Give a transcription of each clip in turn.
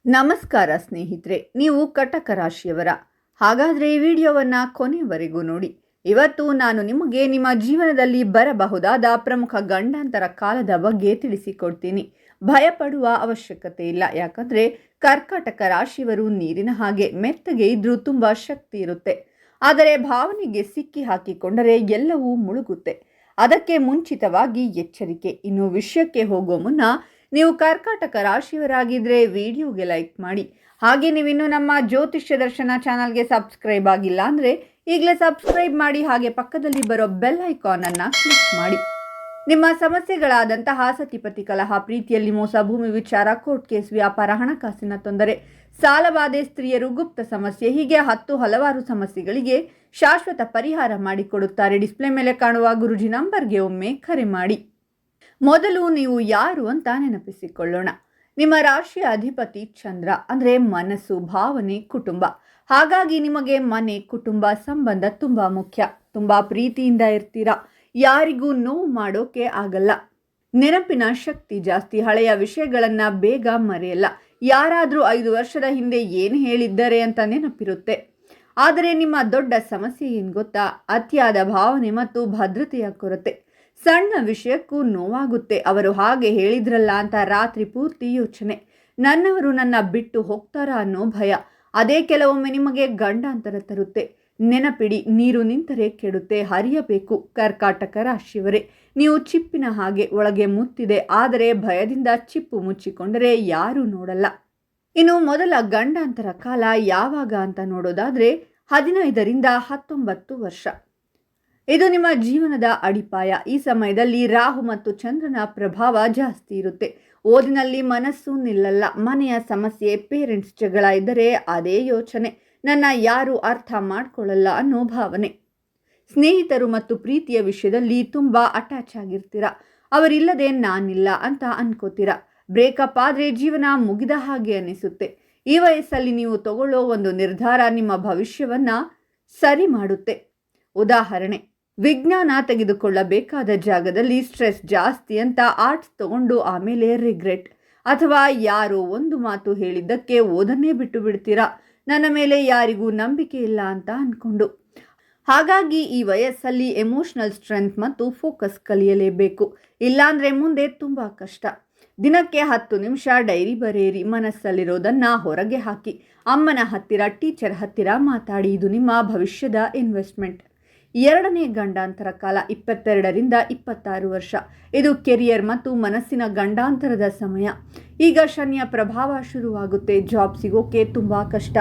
ನಮಸ್ಕಾರ ಸ್ನೇಹಿತರೆ, ನೀವು ಕಟಕ ರಾಶಿಯವರ. ಹಾಗಾದರೆ ಈ ವಿಡಿಯೋವನ್ನು ಕೊನೆಯವರೆಗೂ ನೋಡಿ. ಇವತ್ತು ನಾನು ನಿಮಗೆ ನಿಮ್ಮ ಜೀವನದಲ್ಲಿ ಬರಬಹುದಾದ ಪ್ರಮುಖ ಗಂಡಾಂತರ ಕಾಲದ ಬಗ್ಗೆ ತಿಳಿಸಿಕೊಡ್ತೀನಿ. ಭಯಪಡುವ ಅವಶ್ಯಕತೆ ಇಲ್ಲ, ಯಾಕಂದರೆ ಕರ್ಕಾಟಕ ರಾಶಿಯವರು ನೀರಿನ ಹಾಗೆ ಮೆತ್ತಗೆ ಇದ್ರೂ ತುಂಬ ಶಕ್ತಿ ಇರುತ್ತೆ. ಆದರೆ ಭಾವನೆಗೆ ಸಿಕ್ಕಿ ಹಾಕಿಕೊಂಡರೆ ಎಲ್ಲವೂ ಮುಳುಗುತ್ತೆ. ಅದಕ್ಕೆ ಮುಂಚಿತವಾಗಿ ಎಚ್ಚರಿಕೆ. ಇನ್ನು ವಿಷಯಕ್ಕೆ ಹೋಗೋ ಮುನ್ನ ನೀವು ಕರ್ಕಾಟಕ ರಾಶಿಯವರಾಗಿದ್ದರೆ ವಿಡಿಯೋಗೆ ಲೈಕ್ ಮಾಡಿ. ಹಾಗೆ ನೀವಿನ್ನೂ ನಮ್ಮ ಜ್ಯೋತಿಷ್ಯ ದರ್ಶನ ಚಾನಲ್ಗೆ ಸಬ್ಸ್ಕ್ರೈಬ್ ಆಗಿಲ್ಲ ಅಂದರೆ ಈಗಲೇ ಸಬ್ಸ್ಕ್ರೈಬ್ ಮಾಡಿ. ಹಾಗೆ ಪಕ್ಕದಲ್ಲಿ ಬರೋ ಬೆಲ್ ಐಕಾನನ್ನು ಕ್ಲಿಕ್ ಮಾಡಿ. ನಿಮ್ಮ ಸಮಸ್ಯೆಗಳಾದಂತಹ ಸತಿಪತಿ ಕಲಹ, ಪ್ರೀತಿಯಲ್ಲಿ ಮೋಸ, ಭೂಮಿ ವಿಚಾರ, ಕೋರ್ಟ್ ಕೇಸ್, ವ್ಯಾಪಾರ, ಹಣಕಾಸಿನ ತೊಂದರೆ, ಸಾಲಬಾಧೆ, ಸ್ತ್ರೀಯರು, ಗುಪ್ತ ಸಮಸ್ಯೆ, ಹೀಗೆ ಹಲವಾರು ಸಮಸ್ಯೆಗಳಿಗೆ ಶಾಶ್ವತ ಪರಿಹಾರ ಮಾಡಿಕೊಡುತ್ತಾರೆ. ಡಿಸ್ಪ್ಲೇ ಮೇಲೆ ಕಾಣುವ ಗುರುಜಿ ನಂಬರ್ಗೆ ಒಮ್ಮೆ ಕರೆ ಮಾಡಿ. ಮೊದಲು ನೀವು ಯಾರು ಅಂತ ನೆನಪಿಸಿಕೊಳ್ಳೋಣ. ನಿಮ್ಮ ರಾಶಿಯ ಅಧಿಪತಿ ಚಂದ್ರ, ಅಂದರೆ ಮನಸ್ಸು, ಭಾವನೆ, ಕುಟುಂಬ. ಹಾಗಾಗಿ ನಿಮಗೆ ಮನೆ, ಕುಟುಂಬ, ಸಂಬಂಧ ತುಂಬ ಮುಖ್ಯ. ತುಂಬ ಪ್ರೀತಿಯಿಂದ ಇರ್ತೀರಾ. ಯಾರಿಗೂ ನೋವು ಮಾಡೋಕೆ ಆಗಲ್ಲ. ನೆನಪಿನ ಶಕ್ತಿ ಜಾಸ್ತಿ. ಹಳೆಯ ವಿಷಯಗಳನ್ನು ಬೇಗ ಮರೆಯಲ್ಲ. ಯಾರಾದರೂ 5 ವರ್ಷದ ಹಿಂದೆ ಏನು ಹೇಳಿದ್ದಾರೆ ಅಂತ ನೆನಪಿರುತ್ತೆ. ಆದರೆ ನಿಮ್ಮ ದೊಡ್ಡ ಸಮಸ್ಯೆ ಏನು ಗೊತ್ತಾ? ಅತಿಯಾದ ಭಾವನೆ ಮತ್ತು ಭದ್ರತೆಯ ಕೊರತೆ. ಸಣ್ಣ ವಿಷಯಕ್ಕೂ ನೋವಾಗುತ್ತೆ. ಅವರು ಹಾಗೆ ಹೇಳಿದ್ರಲ್ಲ ಅಂತ ರಾತ್ರಿ ಪೂರ್ತಿ ಯೋಚನೆ. ನನ್ನವರು ನನ್ನ ಬಿಟ್ಟು ಹೋಗ್ತಾರಾ ಅನ್ನೋ ಭಯ. ಅದೇ ಕೆಲವೊಮ್ಮೆ ನಿಮಗೆ ಗಂಡಾಂತರ ತರುತ್ತೆ. ನೆನಪಿಡಿ, ನೀರು ನಿಂತರೆ ಕೆಡುತ್ತೆ, ಹರಿಯಬೇಕು. ಕರ್ಕಾಟಕ ರಾಶಿಯವರೇ, ನೀವು ಚಿಪ್ಪಿನ ಹಾಗೆ, ಒಳಗೆ ಮುತ್ತಿದೆ. ಆದರೆ ಭಯದಿಂದ ಚಿಪ್ಪು ಮುಚ್ಚಿಕೊಂಡರೆ ಯಾರೂ ನೋಡಲ್ಲ. ಇನ್ನು ಮೊದಲ ಗಂಡಾಂತರ ಕಾಲ ಯಾವಾಗ ಅಂತ ನೋಡೋದಾದರೆ 15ರಿಂದ 19 ವರ್ಷ. ಇದು ನಿಮ್ಮ ಜೀವನದ ಅಡಿಪಾಯ. ಈ ಸಮಯದಲ್ಲಿ ರಾಹು ಮತ್ತು ಚಂದ್ರನ ಪ್ರಭಾವ ಜಾಸ್ತಿ ಇರುತ್ತೆ. ಓದಿನಲ್ಲಿ ಮನಸ್ಸು ನಿಲ್ಲಲ್ಲ. ಮನೆಯ ಸಮಸ್ಯೆ, ಪೇರೆಂಟ್ಸ್ ಜಗಳ ಇದ್ದರೆ ಅದೇ ಯೋಚನೆ. ನನ್ನ ಯಾರು ಅರ್ಥ ಮಾಡ್ಕೊಳ್ಳಲ್ಲ ಅನ್ನೋ ಭಾವನೆ. ಸ್ನೇಹಿತರು ಮತ್ತು ಪ್ರೀತಿಯ ವಿಷಯದಲ್ಲಿ ತುಂಬ ಅಟ್ಯಾಚ್ ಆಗಿರ್ತೀರ. ಅವರಿಲ್ಲದೆ ನಾನಿಲ್ಲ ಅಂತ ಅನ್ಕೋತೀರ. ಬ್ರೇಕಪ್ ಆದರೆ ಜೀವನ ಮುಗಿದ ಹಾಗೆ ಅನಿಸುತ್ತೆ. ಈ ವಯಸ್ಸಲ್ಲಿ ನೀವು ತಗೊಳ್ಳೋ ಒಂದು ನಿರ್ಧಾರ ನಿಮ್ಮ ಭವಿಷ್ಯವನ್ನು ಸರಿ ಮಾಡುತ್ತೆ. ಉದಾಹರಣೆ, ವಿಜ್ಞಾನ ತೆಗೆದುಕೊಳ್ಳಬೇಕಾದ ಜಾಗದಲ್ಲಿ ಸ್ಟ್ರೆಸ್ ಜಾಸ್ತಿ ಅಂತ ಆರ್ಟ್ಸ್ ತಗೊಂಡು ಆಮೇಲೆ ರಿಗ್ರೆಟ್. ಅಥವಾ ಯಾರೋ ಒಂದು ಮಾತು ಹೇಳಿದ್ದಕ್ಕೆ ಓದನ್ನೇ ಬಿಟ್ಟು ಬಿಡ್ತೀರಾ. ನನ್ನ ಮೇಲೆ ಯಾರಿಗೂ ನಂಬಿಕೆ ಇಲ್ಲ ಅಂತ ಅಂದ್ಕೊಂಡು. ಹಾಗಾಗಿ ಈ ವಯಸ್ಸಲ್ಲಿ ಎಮೋಷನಲ್ ಸ್ಟ್ರೆಂತ್ ಮತ್ತು ಫೋಕಸ್ ಕಲಿಯಲೇಬೇಕು. ಇಲ್ಲಾಂದರೆ ಮುಂದೆ ತುಂಬ ಕಷ್ಟ. ದಿನಕ್ಕೆ 10 ನಿಮಿಷ ಡೈರಿ ಬರೆಯಿರಿ. ಮನಸ್ಸಲ್ಲಿರೋದನ್ನು ಹೊರಗೆ ಹಾಕಿ. ಅಮ್ಮನ ಹತ್ತಿರ, ಟೀಚರ್ ಹತ್ತಿರ ಮಾತಾಡಿ. ಇದು ನಿಮ್ಮ ಭವಿಷ್ಯದ ಇನ್ವೆಸ್ಟ್ಮೆಂಟ್. 2ನೇ ಗಂಡಾಂತರ ಕಾಲ 22ರಿಂದ 26 ವರ್ಷ. ಇದು ಕೆರಿಯರ್ ಮತ್ತು ಮನಸ್ಸಿನ ಗಂಡಾಂತರದ ಸಮಯ. ಈಗ ಶನಿಯ ಪ್ರಭಾವ ಶುರುವಾಗುತ್ತೆ. ಜಾಬ್ ಸಿಗೋಕೆ ತುಂಬ ಕಷ್ಟ.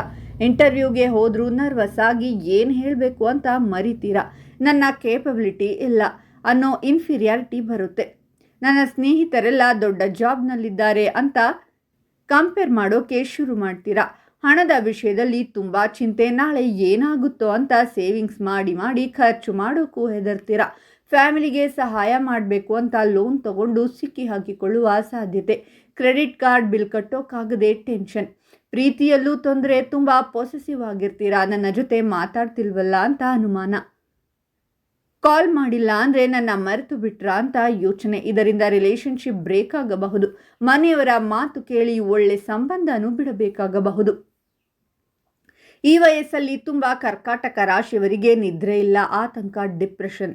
ಇಂಟರ್ವ್ಯೂಗೆ ಹೋದರೂ ನರ್ವಸ್ ಆಗಿ ಏನು ಹೇಳಬೇಕು ಅಂತ ಮರಿತೀರಾ. ನನ್ನ ಕೇಪಬಿಲಿಟಿ ಇಲ್ಲ ಅನ್ನೋ ಇನ್ಫೀರಿಯಾರಿಟಿ ಬರುತ್ತೆ. ನನ್ನ ಸ್ನೇಹಿತರೆಲ್ಲ ದೊಡ್ಡ ಜಾಬ್ನಲ್ಲಿದ್ದಾರೆ ಅಂತ ಕಂಪೇರ್ ಮಾಡೋಕೆ ಶುರು ಮಾಡ್ತೀರಾ. ಹಣದ ವಿಷಯದಲ್ಲಿ ತುಂಬ ಚಿಂತೆ. ನಾಳೆ ಏನಾಗುತ್ತೋ ಅಂತ ಸೇವಿಂಗ್ಸ್ ಮಾಡಿ ಖರ್ಚು ಮಾಡೋಕ್ಕೂ ಹೆದರ್ತೀರ. ಫ್ಯಾಮಿಲಿಗೆ ಸಹಾಯ ಮಾಡಬೇಕು ಅಂತ ಲೋನ್ ತಗೊಂಡು ಸಿಕ್ಕಿ ಹಾಕಿಕೊಳ್ಳುವ ಸಾಧ್ಯತೆ. ಕ್ರೆಡಿಟ್ ಕಾರ್ಡ್ ಬಿಲ್ ಕಟ್ಟೋಕ್ಕಾಗದೆ ಟೆನ್ಷನ್. ಪ್ರೀತಿಯಲ್ಲೂ ತೊಂದರೆ. ತುಂಬ ಪೊಸೆಸಿವ್ ಆಗಿರ್ತೀರಾ. ನನ್ನ ಜೊತೆ ಮಾತಾಡ್ತಿಲ್ವಲ್ಲ ಅಂತ ಅನುಮಾನ. ಕಾಲ್ ಮಾಡಿಲ್ಲ ಅಂದರೆ ನನ್ನ ಮರೆತು ಬಿಟ್ರಾ ಅಂತ ಯೋಚನೆ. ಇದರಿಂದ ರಿಲೇಷನ್ಶಿಪ್ ಬ್ರೇಕ್ ಆಗಬಹುದು. ಮನೆಯವರ ಮಾತು ಕೇಳಿ ಒಳ್ಳೆ ಸಂಬಂಧನೂ ಬಿಡಬೇಕಾಗಬಹುದು. ಈ ವಯಸ್ಸಲ್ಲಿ ತುಂಬ ಕರ್ಕಾಟಕ ರಾಶಿಯವರಿಗೆ ನಿದ್ರೆ ಇಲ್ಲ, ಆತಂಕ, ಡಿಪ್ರೆಷನ್.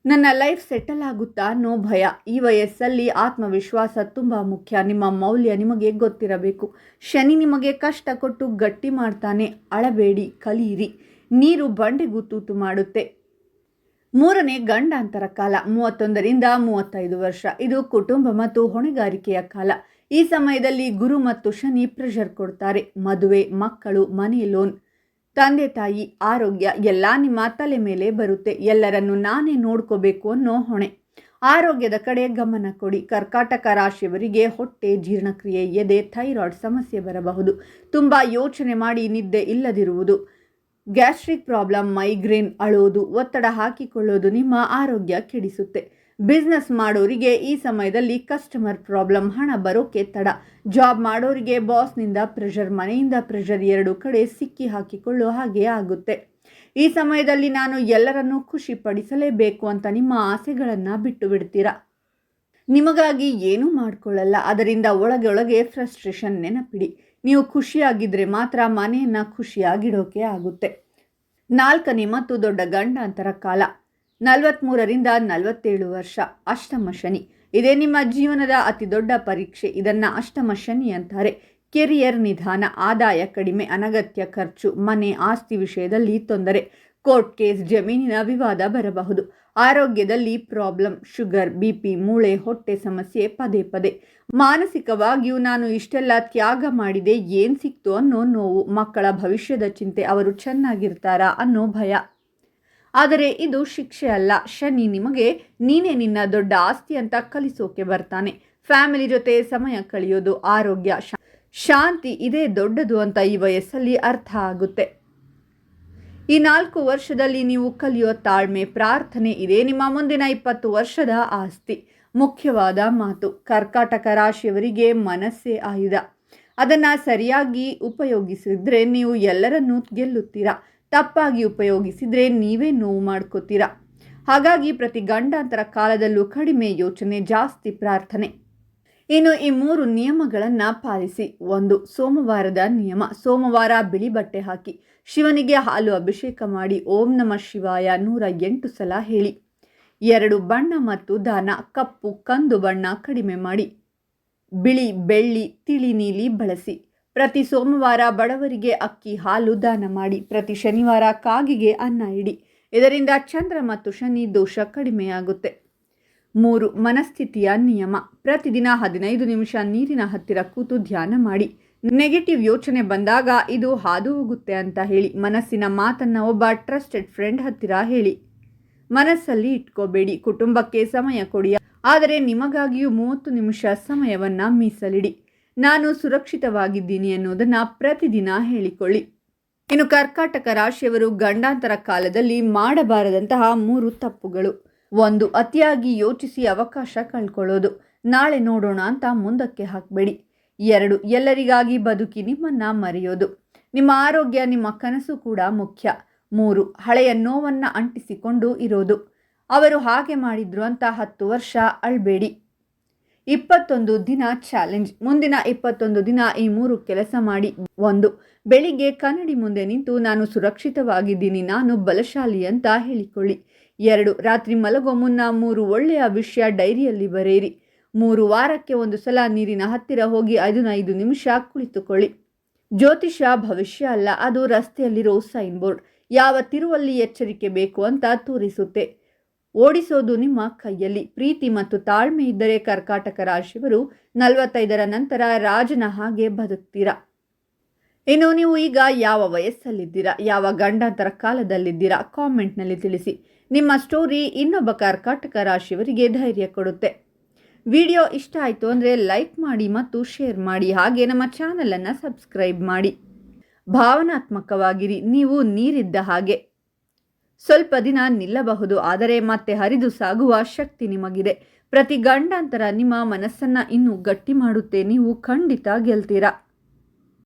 ನನ್ನ ಲೈಫ್ ಸೆಟಲ್ ಆಗುತ್ತಾ ಅನ್ನೋ ಭಯ. ಈ ವಯಸ್ಸಲ್ಲಿ ಆತ್ಮವಿಶ್ವಾಸ ತುಂಬ ಮುಖ್ಯ. ನಿಮ್ಮ ಮೌಲ್ಯ ನಿಮಗೆ ಗೊತ್ತಿರಬೇಕು. ಶನಿ ನಿಮಗೆ ಕಷ್ಟ ಕೊಟ್ಟು ಗಟ್ಟಿ ಮಾಡ್ತಾನೆ. ಅಳಬೇಡಿ, ಕಲಿಯಿರಿ. ನೀರು ಬಂಡೆಗೂ ತೂತು ಮಾಡುತ್ತೆ. 3ನೇ ಗಂಡಾಂತರ ಕಾಲ 31ರಿಂದ 35 ವರ್ಷ. ಇದು ಕುಟುಂಬ ಮತ್ತು ಹೊಣೆಗಾರಿಕೆಯ ಕಾಲ. ಈ ಸಮಯದಲ್ಲಿ ಗುರು ಮತ್ತು ಶನಿ ಪ್ರೆಷರ್ ಕೊಡ್ತಾರೆ. ಮದುವೆ, ಮಕ್ಕಳು, ಮನೆ ಲೋನ್, ತಂದೆ ತಾಯಿ, ಆರೋಗ್ಯ ಎಲ್ಲ ನಿಮ್ಮ ತಲೆ ಮೇಲೆ ಬರುತ್ತೆ. ಎಲ್ಲರನ್ನು ನಾನೇ ನೋಡ್ಕೋಬೇಕು ಅನ್ನೋ ಹೊಣೆ. ಆರೋಗ್ಯದ ಕಡೆ ಗಮನ ಕೊಡಿ. ಕರ್ಕಾಟಕ ರಾಶಿಯವರಿಗೆ ಹೊಟ್ಟೆ, ಜೀರ್ಣಕ್ರಿಯೆ, ಎದೆ, ಥೈರಾಯ್ಡ್ ಸಮಸ್ಯೆ ಬರಬಹುದು. ತುಂಬ ಯೋಚನೆ ಮಾಡಿ ನಿದ್ದೆ ಇಲ್ಲದಿರುವುದು, ಗ್ಯಾಸ್ಟ್ರಿಕ್ ಪ್ರಾಬ್ಲಮ್, ಮೈಗ್ರೇನ್, ಅಳೋದು, ಒತ್ತಡ ಹಾಕಿಕೊಳ್ಳೋದು ನಿಮ್ಮ ಆರೋಗ್ಯ ಕೆಡಿಸುತ್ತೆ. ಬಿಸ್ನೆಸ್ ಮಾಡೋರಿಗೆ ಈ ಸಮಯದಲ್ಲಿ ಕಸ್ಟಮರ್ ಪ್ರಾಬ್ಲಮ್, ಹಣ ಬರೋಕೆ ತಡ. ಜಾಬ್ ಮಾಡೋರಿಗೆ ಬಾಸ್ನಿಂದ ಪ್ರೆಷರ್, ಮನೆಯಿಂದ ಪ್ರೆಷರ್, 2 ಕಡೆ ಸಿಕ್ಕಿ ಹಾಕಿಕೊಳ್ಳೋ ಹಾಗೆ ಆಗುತ್ತೆ. ಈ ಸಮಯದಲ್ಲಿ ನಾನು ಎಲ್ಲರನ್ನೂ ಖುಷಿ ಪಡಿಸಲೇಬೇಕು ಅಂತ ನಿಮ್ಮ ಆಸೆಗಳನ್ನು ಬಿಟ್ಟು ಬಿಡ್ತೀರಾ. ನಿಮಗಾಗಿ ಏನೂ ಮಾಡ್ಕೊಳ್ಳಲ್ಲ. ಅದರಿಂದ ಒಳಗೆ ಫ್ರಸ್ಟ್ರೇಷನ್. ನೆನಪಿಡಿ, ನೀವು ಖುಷಿಯಾಗಿದ್ದರೆ ಮಾತ್ರ ಮನೆಯನ್ನು ಖುಷಿಯಾಗಿಡೋಕೆ ಆಗುತ್ತೆ. 4ನೇ ಮತ್ತು ದೊಡ್ಡ ಗಂಡಾಂತರ ಕಾಲ 43ರಿಂದ 47 ವರ್ಷ. ಅಷ್ಟಮ ಶನಿ ಇದೇ ನಿಮ್ಮ ಜೀವನದ ಅತಿ ದೊಡ್ಡ ಪರೀಕ್ಷೆ. ಇದನ್ನು ಅಷ್ಟಮ ಶನಿ ಅಂತಾರೆ. ಕೆರಿಯರ್ ನಿಧಾನ, ಆದಾಯ ಕಡಿಮೆ, ಅನಗತ್ಯ ಖರ್ಚು, ಮನೆ ಆಸ್ತಿ ವಿಷಯದಲ್ಲಿ ತೊಂದರೆ, ಕೋರ್ಟ್ ಕೇಸ್, ಜಮೀನಿನ ವಿವಾದ ಬರಬಹುದು. ಆರೋಗ್ಯದಲ್ಲಿ ಪ್ರಾಬ್ಲಮ್, ಶುಗರ್, BP, ಮೂಳೆ, ಹೊಟ್ಟೆ ಸಮಸ್ಯೆ ಪದೇ ಪದೇ. ಮಾನಸಿಕವಾಗಿಯೂ ನಾನು ಇಷ್ಟೆಲ್ಲ ತ್ಯಾಗ ಮಾಡಿದೆ ಏನು ಸಿಕ್ತು ಅನ್ನೋ ನೋವು. ಮಕ್ಕಳ ಭವಿಷ್ಯದ ಚಿಂತೆ, ಅವರು ಚೆನ್ನಾಗಿರ್ತಾರಾ ಅನ್ನೋ ಭಯ. ಆದರೆ ಇದು ಶಿಕ್ಷೆ ಅಲ್ಲ. ಶನಿ ನಿಮಗೆ ನೀನೇ ನಿನ್ನ ದೊಡ್ಡ ಆಸ್ತಿ ಅಂತ ಕಲಿಸೋಕೆ ಬರ್ತಾನೆ. ಫ್ಯಾಮಿಲಿ ಜೊತೆ ಸಮಯ ಕಳೆಯೋದು, ಆರೋಗ್ಯ, ಶಾಂತಿ ಇದೇ ದೊಡ್ಡದು ಅಂತ ಈ ವಯಸ್ಸಲ್ಲಿ ಅರ್ಥ ಆಗುತ್ತೆ. ಈ 4 ವರ್ಷದಲ್ಲಿ ನೀವು ಕಲಿಯೋ ತಾಳ್ಮೆ, ಪ್ರಾರ್ಥನೆ ಇದೇ ನಿಮ್ಮ ಮುಂದಿನ 20 ವರ್ಷದ ಆಸ್ತಿ. ಮುಖ್ಯವಾದ ಮಾತು, ಕರ್ಕಾಟಕ ರಾಶಿಯವರಿಗೆ ಮನಸ್ಸೇ ಆಯುಧ. ಅದನ್ನು ಸರಿಯಾಗಿ ಉಪಯೋಗಿಸಿದ್ರೆ ನೀವು ಎಲ್ಲರನ್ನೂ ಗೆಲ್ಲುತ್ತೀರಾ. ತಪ್ಪಾಗಿ ಉಪಯೋಗಿಸಿದರೆ ನೀವೇ ನೋವು ಮಾಡ್ಕೋತೀರಾ. ಹಾಗಾಗಿ ಪ್ರತಿ ಗಂಡಾಂತರ ಕಾಲದಲ್ಲೂ ಕಡಿಮೆ ಯೋಚನೆ, ಜಾಸ್ತಿ ಪ್ರಾರ್ಥನೆ. ಇನ್ನು ಈ 3 ನಿಯಮಗಳನ್ನು ಪಾಲಿಸಿ. 1. ಸೋಮವಾರದ ನಿಯಮ. ಸೋಮವಾರ ಬಿಳಿ ಬಟ್ಟೆ ಹಾಕಿ ಶಿವನಿಗೆ ಹಾಲು ಅಭಿಷೇಕ ಮಾಡಿ ಓಂ ನಮಃ ಶಿವಾಯ 108 ಸಲ ಹೇಳಿ. 2. ಬಣ್ಣ ಮತ್ತು ದಾನ. ಕಪ್ಪು, ಕಂದು ಬಣ್ಣ ಕಡಿಮೆ ಮಾಡಿ, ಬಿಳಿ, ಬೆಳ್ಳಿ, ತಿಳಿ ನೀಲಿ ಬಳಸಿ. ಪ್ರತಿ ಸೋಮವಾರ ಬಡವರಿಗೆ ಅಕ್ಕಿ, ಹಾಲು ದಾನ ಮಾಡಿ. ಪ್ರತಿ ಶನಿವಾರ ಕಾಗಿಗೆ ಅನ್ನ ಇಡಿ. ಇದರಿಂದ ಚಂದ್ರ ಮತ್ತು ಶನಿ ದೋಷ ಕಡಿಮೆಯಾಗುತ್ತೆ. 3. ಮನಸ್ಥಿತಿಯ ನಿಯಮ. ಪ್ರತಿದಿನ 15 ನಿಮಿಷ ನೀರಿನ ಹತ್ತಿರ ಕೂತು ಧ್ಯಾನ ಮಾಡಿ. ನೆಗೆಟಿವ್ ಯೋಚನೆ ಬಂದಾಗ ಇದು ಹಾದು ಹೋಗುತ್ತೆ ಅಂತ ಹೇಳಿ. ಮನಸ್ಸಿನ ಮಾತನ್ನು ಒಬ್ಬ ಟ್ರಸ್ಟೆಡ್ ಫ್ರೆಂಡ್ ಹತ್ತಿರ ಹೇಳಿ. ಮನಸ್ಸಲ್ಲಿ ಇಟ್ಕೋಬೇಡಿ. ಕುಟುಂಬಕ್ಕೆ ಸಮಯ ಕೊಡಿ, ಆದರೆ ನಿಮಗಾಗಿಯೂ 30 ನಿಮಿಷ ಸಮಯವನ್ನು ಮೀಸಲಿಡಿ. ನಾನು ಸುರಕ್ಷಿತವಾಗಿದ್ದೀನಿ ಅನ್ನೋದನ್ನು ಪ್ರತಿದಿನ ಹೇಳಿಕೊಳ್ಳಿ. ಇನ್ನು ಕರ್ಕಾಟಕ ರಾಶಿಯವರು ಗಂಡಾಂತರ ಕಾಲದಲ್ಲಿ ಮಾಡಬಾರದಂತಹ 3 ತಪ್ಪುಗಳು. 1. ಅತಿಯಾಗಿ ಯೋಚಿಸಿ ಅವಕಾಶ ಕಳ್ಕೊಳ್ಳೋದು. ನಾಳೆ ನೋಡೋಣ ಅಂತ ಮುಂದಕ್ಕೆ ಹಾಕಬೇಡಿ. 2. ಎಲ್ಲರಿಗಾಗಿ ಬದುಕಿ ನಿಮ್ಮನ್ನು ಮರೆಯೋದು. ನಿಮ್ಮ ಆರೋಗ್ಯ, ನಿಮ್ಮ ಕನಸು ಕೂಡ ಮುಖ್ಯ. 3. ಹಳೆಯ ನೋವನ್ನು ಅಂಟಿಸಿಕೊಂಡು ಇರೋದು. ಅವರು ಹಾಗೆ ಮಾಡಿದ್ರು ಅಂತ 10 ವರ್ಷ ಅಳ್ಬೇಡಿ. 21 ದಿನ ಚಾಲೆಂಜ್. ಮುಂದಿನ 21 ದಿನ ಈ 3 ಕೆಲಸ ಮಾಡಿ. 1. ಬೆಳಿಗ್ಗೆ ಕನ್ನಡಿ ಮುಂದೆ ನಿಂತು ನಾನು ಸುರಕ್ಷಿತವಾಗಿದ್ದೀನಿ, ನಾನು ಬಲಶಾಲಿ ಅಂತ ಹೇಳಿಕೊಳ್ಳಿ. 2. ರಾತ್ರಿ ಮಲಗೋ ಮುನ್ನ 3 ಒಳ್ಳೆಯ ವಿಷಯ ಡೈರಿಯಲ್ಲಿ ಬರೆಯಿರಿ. 3 ವಾರಕ್ಕೆ 1 ಸಲ ನೀರಿನ ಹತ್ತಿರ ಹೋಗಿ 5 ನಿಮಿಷ ಕುಳಿತುಕೊಳ್ಳಿ. ಜ್ಯೋತಿಷ ಭವಿಷ್ಯ ಅಲ್ಲ, ಅದು ರಸ್ತೆಯಲ್ಲಿರೋ ಸೈನ್ ಬೋರ್ಡ್. ಯಾವ ತಿರುವಲ್ಲಿ ಎಚ್ಚರಿಕೆ ಬೇಕು ಅಂತ ತೋರಿಸುತ್ತೆ. ಓಡಿಸೋದು ನಿಮ್ಮ ಕೈಯಲ್ಲಿ. ಪ್ರೀತಿ ಮತ್ತು ತಾಳ್ಮೆ ಇದ್ದರೆ ಕರ್ಕಾಟಕ ರಾಶಿಯವರು 45ರ ನಂತರ ರಾಜನ ಹಾಗೆ ಬದುಕ್ತೀರಾ. ಇನ್ನು ನೀವು ಈಗ ಯಾವ ವಯಸ್ಸಲ್ಲಿದ್ದೀರಾ, ಯಾವ ಗಂಡಾಂತರ ಕಾಲದಲ್ಲಿದ್ದೀರಾ, ಕಾಮೆಂಟ್ನಲ್ಲಿ ತಿಳಿಸಿ. ನಿಮ್ಮ ಸ್ಟೋರಿ ಇನ್ನೊಬ್ಬ ಕರ್ಕಾಟಕ ರಾಶಿಯವರಿಗೆ ಧೈರ್ಯ ಕೊಡುತ್ತೆ. ವಿಡಿಯೋ ಇಷ್ಟ ಆಯಿತು ಅಂದರೆ ಲೈಕ್ ಮಾಡಿ ಮತ್ತು ಶೇರ್ ಮಾಡಿ. ಹಾಗೆ ನಮ್ಮ ಚಾನಲನ್ನು ಸಬ್ಸ್ಕ್ರೈಬ್ ಮಾಡಿ. ಭಾವನಾತ್ಮಕವಾಗಿರಿ. ನೀವು ನೀರಿದ್ದ ಹಾಗೆ. ಸ್ವಲ್ಪ ದಿನ ನಿಲ್ಲಬಹುದು, ಆದರೆ ಮತ್ತೆ ಹರಿದು ಸಾಗುವ ಶಕ್ತಿ ನಿಮಗಿದೆ. ಪ್ರತಿ ಗಂಡಾಂತರ ನಿಮ್ಮ ಮನಸ್ಸನ್ನು ಇನ್ನೂ ಗಟ್ಟಿ ಮಾಡುತ್ತೆ. ನೀವು ಖಂಡಿತ ಗೆಲ್ತೀರಾ.